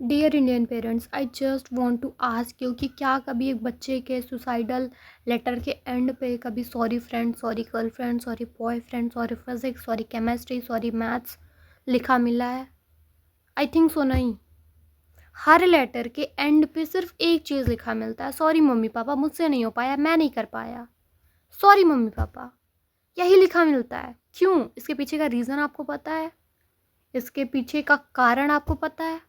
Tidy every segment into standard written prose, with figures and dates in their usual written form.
Dear Indian parents, I just want to ask you कि क्या कभी एक बच्चे के सुसाइडल लेटर के एंड पे कभी sorry friend, sorry girlfriend, sorry boyfriend, sorry physics, sorry chemistry, sorry maths लिखा मिला है? आई थिंक सो नहीं। हर लेटर के एंड पे सिर्फ एक चीज़ लिखा मिलता है, सॉरी मम्मी पापा, मुझसे नहीं हो पाया, मैं नहीं कर पाया, सॉरी मम्मी पापा। यही लिखा मिलता है। क्यों? इसके पीछे का रीज़न आपको पता है? इसके पीछे का कारण आपको पता है?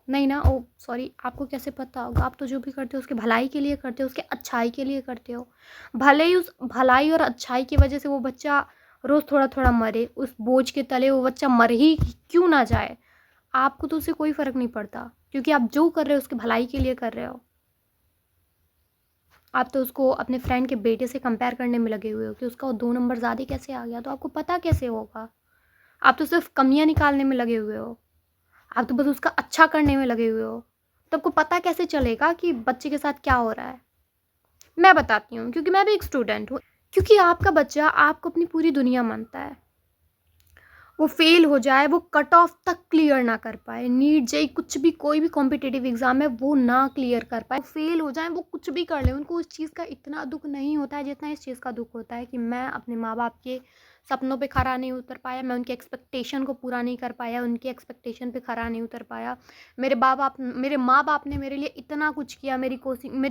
नहीं ना? ओ सॉरी, आपको कैसे पता होगा? आप तो जो भी करते हो उसके भलाई के लिए करते हो, उसके अच्छाई के लिए करते हो। भले ही उस भलाई और अच्छाई की वजह से वो बच्चा रोज़ थोड़ा-थोड़ा मरे, उस बोझ के तले वो बच्चा मर ही क्यों ना जाए, आपको तो उससे कोई फ़र्क नहीं पड़ता, क्योंकि आप जो कर रहे हो उसकी भलाई के लिए कर रहे हो। आप तो उसको अपने फ्रेंड के बेटे से कंपेयर करने में लगे हुए हो कि उसका 2 नंबर ज़्यादा कैसे आ गया, तो आपको पता कैसे होगा? आप तो सिर्फ़ कमियाँ निकालने में लगे हुए हो। आप तो बस उसका अच्छा करने में लगे हुए हो। तो आपको पता कैसे चलेगा कि बच्चे के साथ क्या हो रहा है? मैं बताती हूँ, क्योंकि मैं भी एक स्टूडेंट हूँ। क्योंकि आपका बच्चा आपको अपनी पूरी दुनिया मानता है। वो फेल हो जाए, वो कट ऑफ तक क्लियर ना कर पाए, नीट जेईई कुछ भी, कोई भी कॉम्पिटिटिव एग्जाम है वो ना क्लियर कर पाए, फेल हो जाए, वो कुछ भी कर ले, उनको उस चीज़ का इतना दुख नहीं होता है जितना इस चीज़ का दुख होता है कि मैं अपने माँ बाप के सपनों पे खरा नहीं उतर पाया, मैं उनके एक्सपेक्टेशन को पूरा नहीं कर पाया, उनके एक्सपेक्टेशन पे खरा नहीं उतर पाया। मेरे माँ बाप ने मेरे लिए इतना कुछ किया, मेरी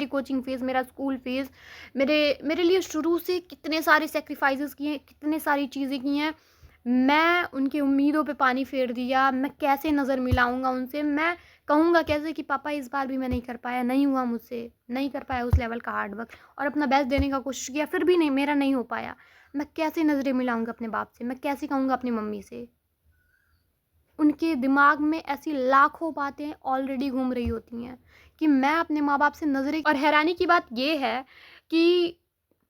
कोचिंग फीस, मेरा स्कूल फीस, मेरे मेरे लिए शुरू से कितने सारे सेक्रीफाइसेस किए, कितने सारी चीज़ें की हैं। मैं उनकी उम्मीदों पे पानी फेर दिया, मैं कैसे नज़र मिलाऊँगा उनसे, मैं कहूँगा कैसे कि पापा इस बार भी मैं नहीं कर पाया, नहीं हुआ मुझसे, नहीं कर पाया उस लेवल का हार्ड वर्क, और अपना बेस्ट देने का कोशिश किया, फिर भी नहीं, मेरा नहीं हो पाया। मैं कैसे नज़रें मिलाऊँगा अपने बाप से, मैं कैसे कहूँगा अपनी मम्मी से? उनके दिमाग में ऐसी लाखों बातें ऑलरेडी घूम रही होती हैं कि मैं अपने माँ बाप से नज़रें, और हैरानी की बात ये है कि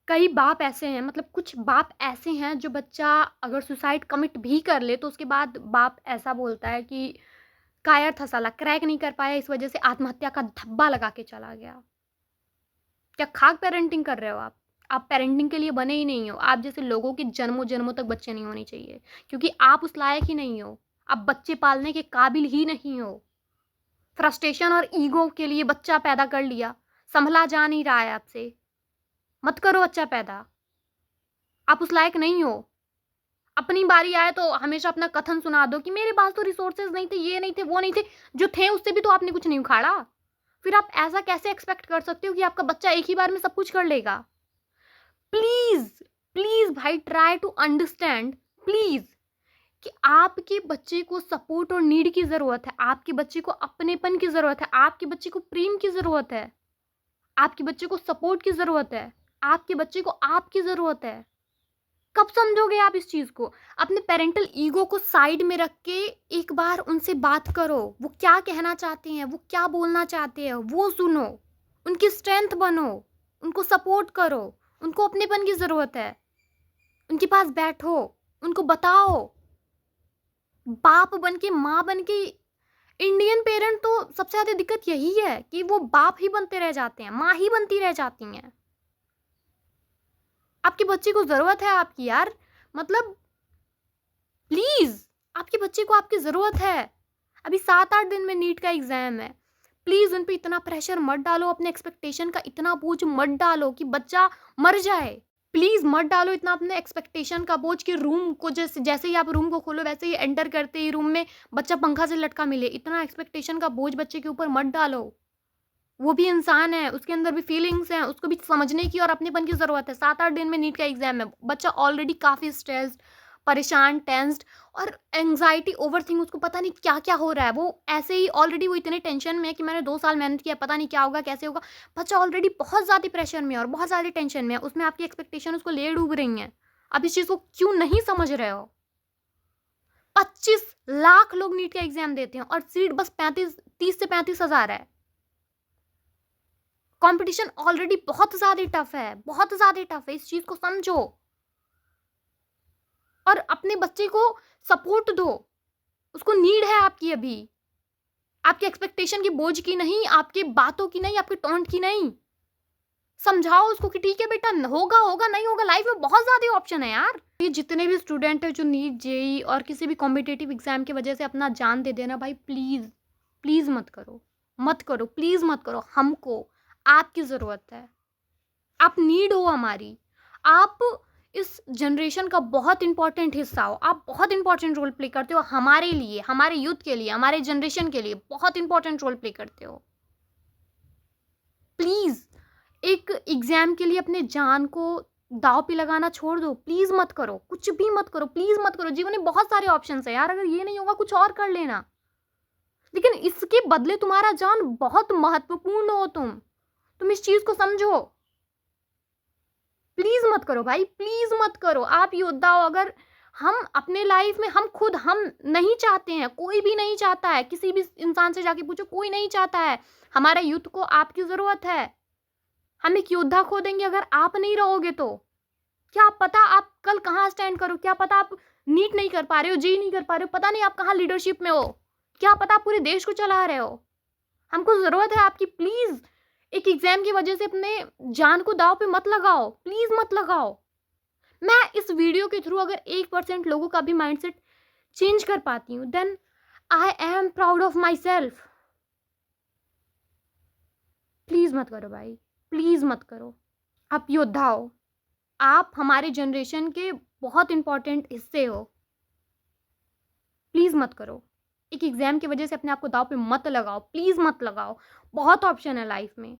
कई बाप ऐसे हैं, मतलब कुछ बाप ऐसे हैं जो बच्चा अगर सुसाइड कमिट भी कर ले तो उसके बाद बाप ऐसा बोलता है कि कायर था साला, क्रैक नहीं कर पाया, इस वजह से आत्महत्या का धब्बा लगा के चला गया। क्या खाक पेरेंटिंग कर रहे हो आप? आप पेरेंटिंग के लिए बने ही नहीं हो। आप जैसे लोगों के जन्मों जन्मों तक बच्चे नहीं होने चाहिए, क्योंकि आप उस लायक ही नहीं हो। आप बच्चे पालने के काबिल ही नहीं हो। फ्रस्ट्रेशन और ईगो के लिए बच्चा पैदा कर लिया, संभला जा नहीं रहा है आपसे। मत करो बच्चा पैदा, आप उस लायक नहीं हो। अपनी बारी आए तो हमेशा अपना कथन सुना दो कि मेरे पास तो रिसोर्सेज नहीं थे, ये नहीं थे, वो नहीं थे। जो थे उससे भी तो आपने कुछ नहीं उखाड़ा। फिर आप ऐसा कैसे एक्सपेक्ट कर सकते हो कि आपका बच्चा एक ही बार में सब कुछ कर लेगा? प्लीज, प्लीज भाई, ट्राई टू अंडरस्टैंड, प्लीज, कि आपके बच्चे को सपोर्ट और नीड की जरूरत है, आपके बच्चे को अपनेपन की जरूरत है, आपके बच्चे को प्रेम की जरूरत है, आपके बच्चे को सपोर्ट की जरूरत है, आपके बच्चे को आपकी जरूरत है। कब समझोगे आप इस चीज को? अपने पेरेंटल ईगो को साइड में रख के एक बार उनसे बात करो। वो क्या कहना चाहते हैं, वो क्या बोलना चाहते हैं, वो सुनो, उनकी स्ट्रेंथ बनो, उनको सपोर्ट करो। उनको अपनेपन की जरूरत है, उनके पास बैठो, उनको बताओ। बाप बन के, माँ बन के, इंडियन पेरेंट तो सबसे ज्यादा दिक्कत यही है कि वो बाप ही बनते रह जाते हैं, माँ ही बनती रह जाती हैं। आपके बच्चे को जरूरत है आपकी, यार, मतलब प्लीज, आपके बच्चे को आपकी जरूरत है। अभी 7-8 दिन में नीट का एग्जाम है। प्लीज उन पे इतना प्रेशर मत डालो, अपने एक्सपेक्टेशन का इतना बोझ मत डालो कि बच्चा मर जाए। प्लीज मत डालो इतना अपने एक्सपेक्टेशन का बोझ कि रूम को जैसे जैसे ही आप रूम को खोलो वैसे ही एंटर करते ही रूम में बच्चा पंखा से लटका मिले। इतना एक्सपेक्टेशन का बोझ बच्चे के ऊपर मत डालो। वो भी इंसान है, उसके अंदर भी फीलिंग्स हैं, उसको भी समझने की और अपनेपन की ज़रूरत है। 7-8 दिन में नीट का एग्जाम है, बच्चा ऑलरेडी काफ़ी स्ट्रेस्ड, परेशान, टेंस्ड, और एंग्जाइटी, ओवरथिंक, उसको पता नहीं क्या क्या हो रहा है। वो ऐसे ही ऑलरेडी वो इतने टेंशन में है कि मैंने 2 साल मेहनत किया, पता नहीं क्या होगा, कैसे होगा। बच्चा ऑलरेडी बहुत ज़्यादा प्रेशर में है और बहुत ज़्यादा टेंशन में है, उसमें आपकी एक्सपेक्टेशन उसको ले डूब रही हैं। आप इस चीज़ को क्यों नहीं समझ रहे हो? 25 लाख लोग नीट का एग्जाम देते हैं और सीट बस 30 से 35 हज़ार है। कंपटीशन ऑलरेडी बहुत ज्यादा टफ है, बहुत ज्यादा टफ है, इस चीज को समझो और अपने बच्चे को सपोर्ट दो। उसको नीड है आपकी अभी, आपके एक्सपेक्टेशन की बोझ की नहीं, आपके बातों की नहीं, आपके टोंट की नहीं। समझाओ उसको कि ठीक है बेटा, होगा होगा, नहीं होगा, लाइफ में बहुत ज्यादा ऑप्शन है यार। ये जितने भी स्टूडेंट है जो नीट जेई और किसी भी कॉम्पिटेटिव एग्जाम की वजह से अपना जान दे देना, भाई प्लीज प्लीज़ मत करो, मत करो, प्लीज़ मत करो। हमको आपकी ज़रूरत है, आप नीड हो हमारी। आप इस जनरेशन का बहुत इम्पोर्टेंट हिस्सा हो, आप बहुत इम्पोर्टेंट रोल प्ले करते हो हमारे लिए, हमारे यूथ के लिए, हमारे जनरेशन के लिए बहुत इम्पोर्टेंट रोल प्ले करते हो। प्लीज़ एक एग्ज़ाम के लिए अपने जान को दाँव पे लगाना छोड़ दो। प्लीज़ मत करो, कुछ भी मत करो, प्लीज़ मत करो। जीवन में बहुत सारे ऑप्शंस हैं यार, अगर ये नहीं होगा कुछ और कर लेना। लेकिन इसके बदले तुम्हारा जान बहुत महत्वपूर्ण हो तुम इस चीज़ को समझो। प्लीज़ मत करो भाई, प्लीज़ मत करो। आप योद्धा हो। अगर हम अपने लाइफ में हम नहीं चाहते हैं, कोई भी नहीं चाहता है, किसी भी इंसान से जाके पूछो, कोई नहीं चाहता है। हमारे यूथ को आपकी ज़रूरत है। हम एक योद्धा खो देंगे अगर आप नहीं रहोगे तो। क्या पता आप कल कहाँ स्टैंड करो, क्या पता आप नीट नहीं कर पा रहे हो, जेईई नहीं कर पा रहे हो, पता नहीं आप कहाँ लीडरशिप में हो, क्या पता आप पूरे देश को चला रहे हो। हमको ज़रूरत है आपकी। प्लीज़ एक एग्ज़ाम की वजह से अपने जान को दाँव पे मत लगाओ, प्लीज़ मत लगाओ। मैं इस वीडियो के थ्रू अगर 1% लोगों का भी माइंडसेट चेंज कर पाती हूँ, then I am proud of myself. Please मत करो भाई, प्लीज़ मत करो। आप योद्धा हो, आप हमारे जनरेशन के बहुत इम्पोर्टेंट हिस्से हो। प्लीज़ मत करो। एक एग्ज़ाम की वजह से अपने आप को दाँव पे मत लगाओ, प्लीज़ मत लगाओ। बहुत ऑप्शन है लाइफ में।